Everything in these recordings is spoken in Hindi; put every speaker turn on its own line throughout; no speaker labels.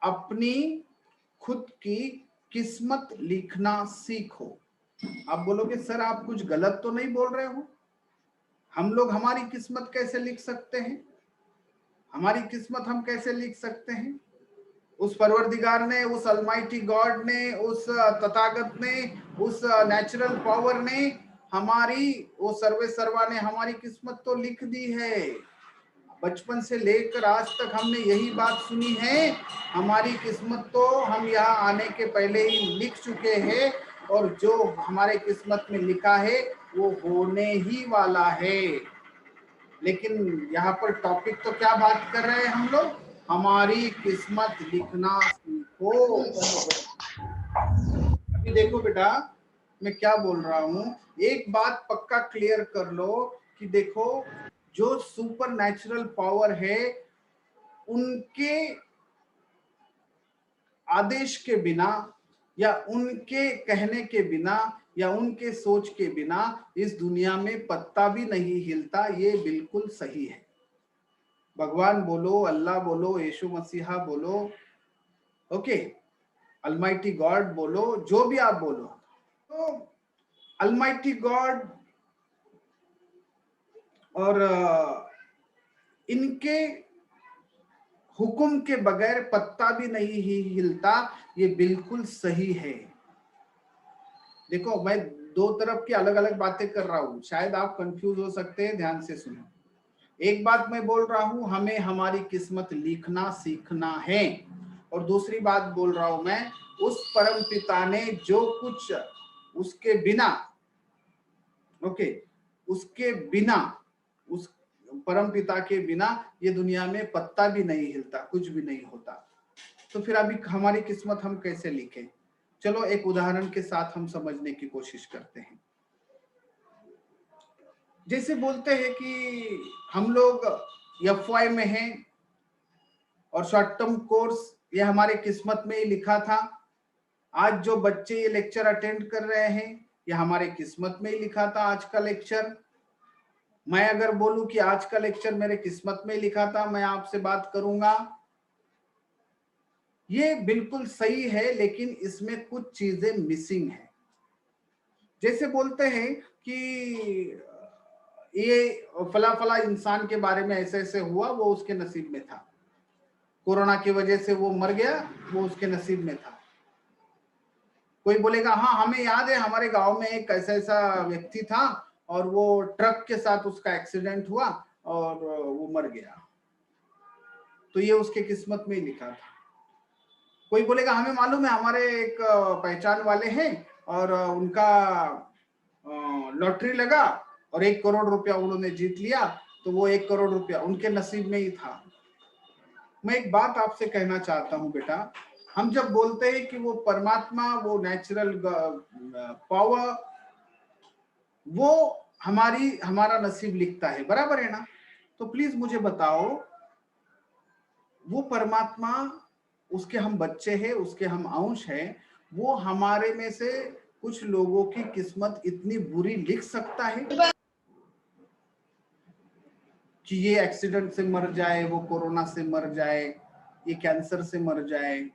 अपनी खुद की किस्मत लिखना सीखो। आप बोलोगे सर आप कुछ गलत तो नहीं बोल रहे हो? हम लोग हमारी किस्मत कैसे लिख सकते हैं? हमारी किस्मत हम कैसे लिख सकते हैं? उस परवरदिगार ने, उस अलमाइटी गॉड ने, उस तथागत ने, उस नेचुरल पावर ने हमारी, वो सर्वे सर्वा ने हमारी किस्मत तो लिख दी है। बचपन से लेकर आज तक हमने यही बात सुनी है, हमारी किस्मत तो हम यहाँ आने के पहले ही लिख चुके हैं, और जो हमारे किस्मत में लिखा है वो होने ही वाला है। लेकिन यहाँ पर टॉपिक तो क्या बात कर रहे हैं हम लोग? हमारी किस्मत लिखना सीखो। अभी देखो बेटा मैं क्या बोल रहा हूं, एक बात पक्का क्लियर कर लो कि देखो जो सुपर नेचुरल पावर है उनके आदेश के बिना या उनके कहने के बिना या उनके सोच के बिना इस दुनिया में पत्ता भी नहीं हिलता, ये बिल्कुल सही है। भगवान बोलो, अल्लाह बोलो, यीशु मसीहा बोलो, ओके, अलमाइटी गॉड बोलो, जो भी आप बोलो, तो अलमाइटी गॉड और इनके हुक्म के बगैर पत्ता भी नहीं ही हिलता, ये बिल्कुल सही है। देखो मैं दो तरफ की अलग अलग बातें कर रहा हूं, शायद आप कंफ्यूज हो सकते हैं, ध्यान से सुनो। एक बात मैं बोल रहा हूं हमें हमारी किस्मत लिखना सीखना है, और दूसरी बात बोल रहा हूं मैं उस परम पिता ने जो कुछ उसके बिना, ओके, उसके बिना, उस परम पिता के बिना ये दुनिया में पत्ता भी नहीं हिलता, कुछ भी नहीं होता। तो फिर अभी हमारी किस्मत हम कैसे लिखें? चलो एक उदाहरण के साथ हम समझने की कोशिश करते हैं। जैसे बोलते हैं कि हम लोग एफवाई में हैं और शॉर्ट टर्म कोर्स ये हमारे किस्मत में ही लिखा था। आज जो बच्चे ये लेक्चर अटेंड कर रहे हैं ये हमारे किस्मत में ही लिखा था आज का लेक्चर। मैं अगर बोलूं कि आज का लेक्चर मेरे किस्मत में ही लिखा था, मैं आपसे बात करूंगा, ये बिल्कुल सही है, लेकिन इसमें कुछ चीजें मिसिंग है। जैसे बोलते हैं कि ये फला फला इंसान के बारे में ऐसे ऐसे हुआ, वो उसके नसीब में था, कोरोना की वजह से वो मर गया, वो उसके नसीब में था। कोई बोलेगा हाँ हमें याद है हमारे गांव में एक ऐसा ऐसा व्यक्ति था और वो ट्रक के साथ उसका एक्सीडेंट हुआ और वो मर गया, तो ये उसके किस्मत में ही लिखा था। कोई बोलेगा हमें मालूम है हमारे एक पहचान वाले हैं और उनका लॉटरी लगा और 1 करोड़ रुपया उन्होंने जीत लिया, तो वो 1 करोड़ रुपया उनके नसीब में ही था। मैं एक बात आपसे कहना चाहता हूं बेटा, हम जब बोलते हैं कि वो परमात्मा, वो नेचुरल पावर, वो हमारा नसीब लिखता है, बराबर है ना? तो प्लीज मुझे बताओ, वो परमात्मा, उसके हम बच्चे हैं, उसके हम अंश हैं, वो हमारे में से कुछ लोगों की किस्मत इतनी बुरी लिख सकता है कि ये एक्सीडेंट से मर जाए, वो कोरोना से मर जाए, ये कैंसर से मर जाए,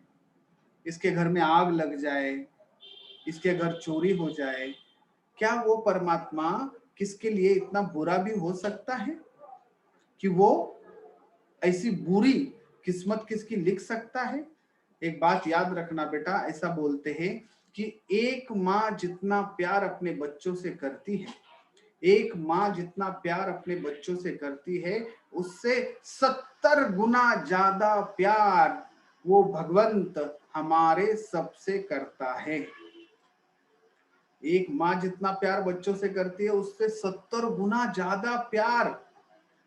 इसके घर में आग लग जाए, इसके घर चोरी हो जाए? क्या वो परमात्मा किसके लिए इतना बुरा भी हो सकता है कि वो ऐसी बुरी किस्मत किसकी लिख सकता है? एक बात याद रखना बेटा, ऐसा बोलते हैं कि एक माँ जितना प्यार अपने बच्चों से करती है, एक माँ जितना प्यार अपने बच्चों से करती है, उससे 70 गुना ज्यादा प्यार वो भगवंत हमारे सबसे करता है। एक माँ जितना प्यार बच्चों से करती है, उससे 70 गुना ज्यादा प्यार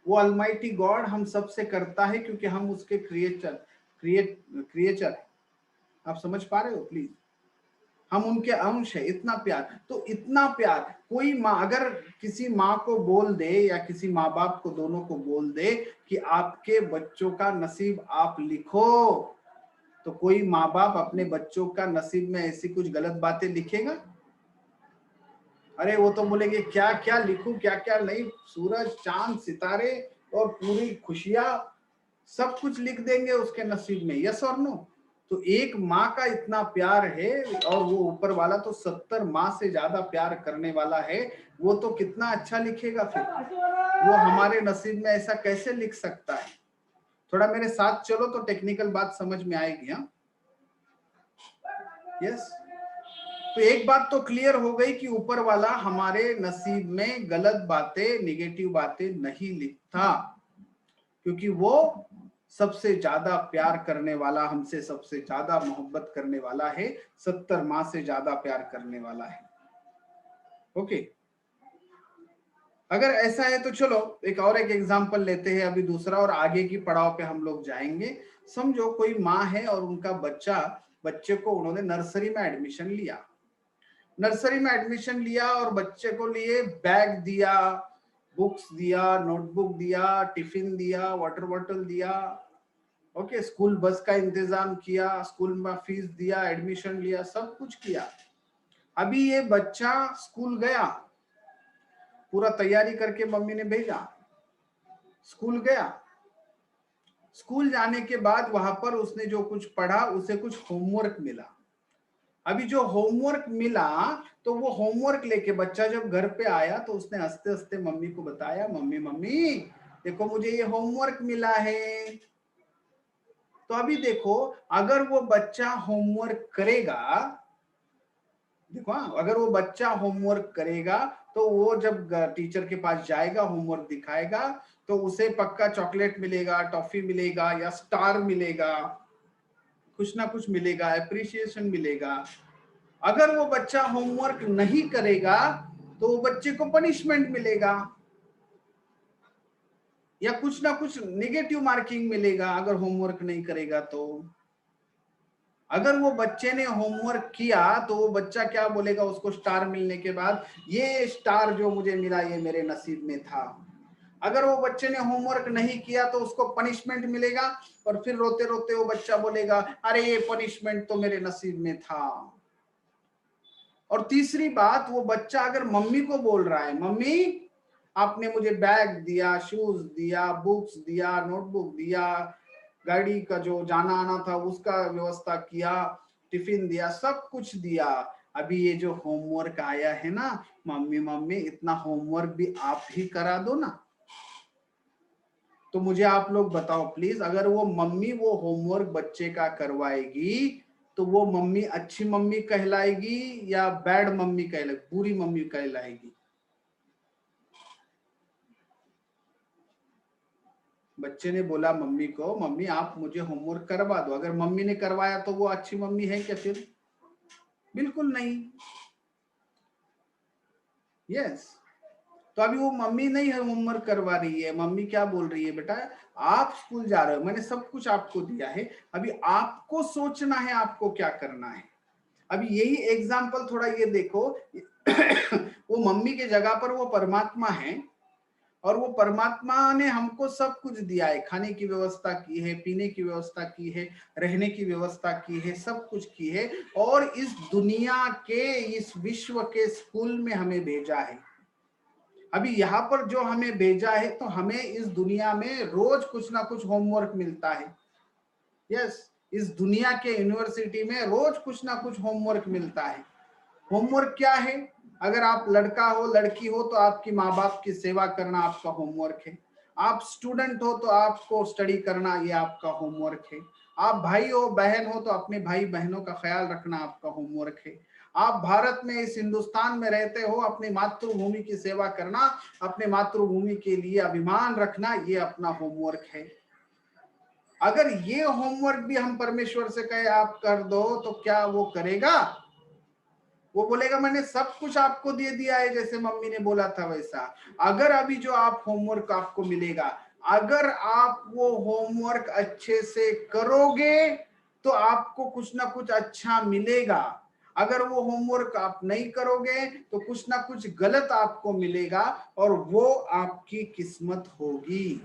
वो अलमाइटी गॉड हम सबसे करता है, क्योंकि हम उसके क्रिएचर है। आप समझ पा रहे हो? प्लीज, हम उनके अंश है। इतना प्यार, तो इतना प्यार कोई माँ अगर किसी माँ को बोल दे या किसी माँ बाप को, दोनों को बोल दे कि आपके बच्चों का नसीब आप लिखो, तो कोई माँ बाप अपने बच्चों का नसीब में ऐसी कुछ गलत बातें लिखेगा? अरे वो तो बोलेंगे क्या क्या लिखूं, क्या क्या नहीं, सूरज चांद सितारे और पूरी खुशियां सब कुछ लिख देंगे उसके नसीब में। यस और नो? तो एक माँ का इतना प्यार है और वो ऊपर वाला तो 70 माँ से ज्यादा प्यार करने वाला है, वो तो कितना अच्छा लिखेगा फिर। वो हमारे नसीब में ऐसा कैसे लिख सकता है? थोड़ा मेरे साथ चलो तो टेक्निकल बात समझ में आएगी। हाँ, यस। तो एक बात तो क्लियर हो गई कि ऊपर वाला हमारे नसीब में गलत बातें, निगेटिव बातें नहीं लिखता, क्योंकि वो सबसे ज्यादा प्यार करने वाला, हमसे सबसे ज्यादा मोहब्बत करने वाला है, 70 माह से ज्यादा प्यार करने वाला है। ओके, अगर ऐसा है तो चलो एक एग्जांपल लेते हैं, अभी दूसरा, और आगे की पड़ाव पे हम लोग जाएंगे। समझो कोई माँ है और उनका बच्चे को उन्होंने नर्सरी में एडमिशन लिया। नर्सरी में एडमिशन लिया और बच्चे को लिए बैग दिया, बुक्स दिया, नोटबुक दिया, टिफिन दिया, वाटर बॉटल दिया। ओके, स्कूल बस का इंतजाम किया, स्कूल में फीस दिया, एडमिशन लिया, सब कुछ किया। अभी ये बच्चा स्कूल गया, पूरा तैयारी करके मम्मी ने भेजा, स्कूल गया। स्कूल जाने के बाद वहां पर उसने जो कुछ पढ़ा, उसे कुछ होमवर्क मिला। अभी जो होमवर्क मिला, तो वो होमवर्क लेके बच्चा जब घर पे आया तो उसने हंसते हंसते मम्मी को बताया, मम्मी मम्मी देखो मुझे ये होमवर्क मिला है। तो अभी देखो, अगर वो बच्चा होमवर्क करेगा, देखो हाँ, अगर वो बच्चा होमवर्क करेगा तो वो जब टीचर के पास जाएगा, होमवर्क दिखाएगा, तो उसे पक्का चॉकलेट मिलेगा, टॉफी मिलेगा या स्टार मिलेगा, कुछ ना कुछ मिलेगा, अप्रिसिएशन मिलेगा। अगर वो बच्चा होमवर्क नहीं करेगा तो वो बच्चे को पनिशमेंट मिलेगा या कुछ ना कुछ नेगेटिव मार्किंग मिलेगा अगर होमवर्क नहीं करेगा। तो अगर वो बच्चे ने होमवर्क किया तो वो बच्चा क्या बोलेगा उसको स्टार मिलने के बाद, ये स्टार जो मुझे मिला ये मेरे नसीब में था। अगर वो बच्चे ने होमवर्क नहीं किया तो उसको पनिशमेंट मिलेगा और फिर रोते रोते वो बच्चा बोलेगा, अरे ये पनिशमेंट तो मेरे नसीब में था। और तीसरी बात, वो बच्चा अगर मम्मी को बोल रहा है, मम्मी आपने मुझे बैग दिया, शूज दिया, बुक्स दिया, नोटबुक दिया, गाड़ी का जो जाना आना था उसका व्यवस्था किया, टिफिन दिया, सब कुछ दिया, अभी ये जो होमवर्क आया है ना, मम्मी मम्मी इतना होमवर्क भी आप ही करा दो ना। तो मुझे आप लोग बताओ प्लीज, अगर वो मम्मी वो होमवर्क बच्चे का करवाएगी तो वो मम्मी अच्छी मम्मी कहलाएगी या बैड मम्मी कहलाएगी, बुरी मम्मी कहलाएगी? बच्चे ने बोला मम्मी को, मम्मी आप मुझे होमवर्क करवा दो। अगर मम्मी ने करवाया तो वो अच्छी मम्मी है क्या फिर? बिल्कुल नहीं। यस। तो अभी वो मम्मी नहीं है होमवर्क करवा रही है, मम्मी क्या बोल रही है, बेटा आप स्कूल जा रहे हो, मैंने सब कुछ आपको दिया है, अभी आपको सोचना है आपको क्या करना है। अभी यही एग्जाम्पल थोड़ा ये देखो वो मम्मी के जगह पर वो परमात्मा है और वो परमात्मा ने हमको सब कुछ दिया है, खाने की व्यवस्था की है, पीने की व्यवस्था की है, रहने की व्यवस्था की है, सब कुछ की है, और इस दुनिया के, इस विश्व के स्कूल में हमें भेजा है। अभी यहाँ पर जो हमें भेजा है तो हमें इस दुनिया में रोज कुछ ना कुछ होमवर्क मिलता है। यस, इस दुनिया के यूनिवर्सिटी में रोज कुछ ना कुछ होमवर्क मिलता है। होमवर्क क्या है? अगर आप लड़का हो लड़की हो तो आपकी माँ बाप की सेवा करना आपका होमवर्क है। आप स्टूडेंट हो तो आपको स्टडी करना ये आपका होमवर्क है। आप भाई हो बहन हो तो अपने भाई बहनों का ख्याल रखना आपका होमवर्क है। आप भारत में, इस हिंदुस्तान में रहते हो, अपनी मातृभूमि की सेवा करना, अपने मातृभूमि के लिए अभिमान रखना, ये अपना होमवर्क है। अगर ये होमवर्क भी हम परमेश्वर से कहे आप कर दो तो क्या वो करेगा? वो बोलेगा मैंने सब कुछ आपको दे दिया है, जैसे मम्मी ने बोला था वैसा। अगर अभी जो आप होमवर्क आपको मिलेगा, अगर आप वो होमवर्क अच्छे से करोगे तो आपको कुछ ना कुछ अच्छा मिलेगा। अगर वो होमवर्क आप नहीं करोगे तो कुछ ना कुछ गलत आपको मिलेगा और वो आपकी किस्मत होगी।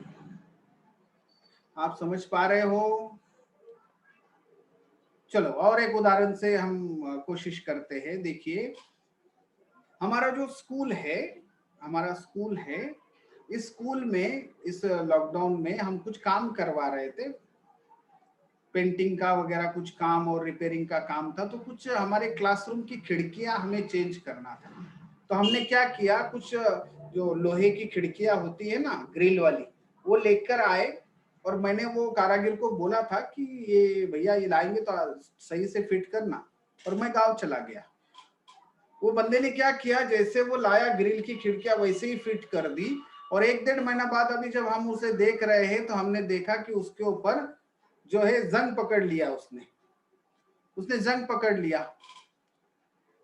आप समझ पा रहे हो? चलो और एक उदाहरण से हम कोशिश करते हैं। देखिए, हमारा जो स्कूल है, हमारा स्कूल है, इस स्कूल में इस लॉकडाउन में हम कुछ काम करवा रहे थे। पेंटिंग का वगैरह कुछ काम और रिपेयरिंग का काम था, तो कुछ हमारे क्लासरूम की खिड़कियां हमें चेंज करना था। तो हमने क्या किया, कुछ जो लोहे की खिड़कियां होती है ना ग्रिल वाली, वो लेकर आए और मैंने वो कारागिर को बोला था कि ये भैया ये लाएंगे तो सही से फिट करना, और मैं गांव चला गया। वो बंदे ने क्या किया, जैसे वो लाया ग्रिल की खिड़कियां वैसे ही फिट कर दी, और 1-1.5 महीना बाद अभी जब हम उसे देख रहे हैं तो हमने देखा कि उसके ऊपर जो है जंग पकड़ लिया, उसने जंग पकड़ लिया।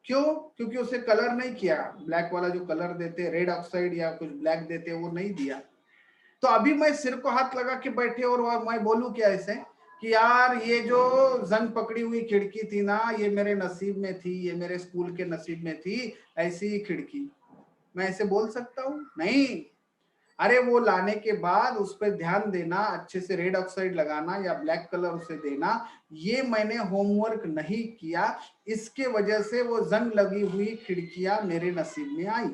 क्यों? क्योंकि उसे कलर नहीं किया, ब्लैक वाला जो कलर देते रेड ऑक्साइड या कुछ ब्लैक देते वो नहीं दिया। तो अभी मैं सिर को हाथ लगा के बैठे और मैं बोलूं क्या ऐसे कि यार ये जो जंग पकड़ी हुई खिड़की थी ना, ये मेरे नसीब में थी, ये मेरे स्कूल के नसीब में थी ऐसी ही खिड़की। मैं ऐसे बोल सकता हूँ? नहीं। अरे वो लाने के बाद उस पर ध्यान देना, अच्छे से रेड ऑक्साइड लगाना या ब्लैक कलर उसे देना, ये मैंने होमवर्क नहीं किया, इसके वजह से वो जंग लगी हुई खिड़कियां मेरे नसीब में आई।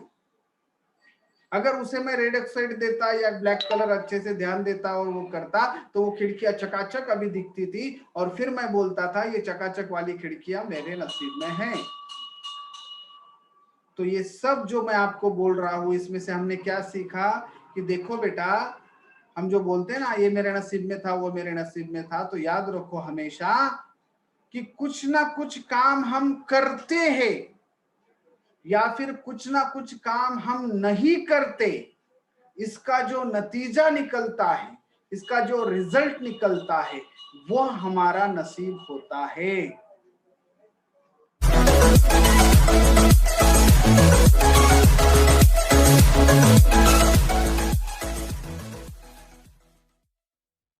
अगर उसे मैं रेड ऑक्साइड देता या ब्लैक कलर अच्छे से ध्यान देता और वो करता, तो वो खिड़कियां चकाचक अभी दिखती थी, और फिर मैं बोलता था ये चकाचक वाली खिड़कियां मेरे नसीब में हैं। तो ये सब जो मैं आपको बोल रहा हूं, इसमें से हमने क्या सीखा कि देखो बेटा, हम जो बोलते हैं ना ये मेरे नसीब में था, वो मेरे नसीब में था, तो याद रखो हमेशा कि कुछ ना कुछ काम हम करते हैं या फिर कुछ ना कुछ काम हम नहीं करते, इसका जो नतीजा निकलता है, इसका जो रिजल्ट निकलता है, वो हमारा नसीब होता है।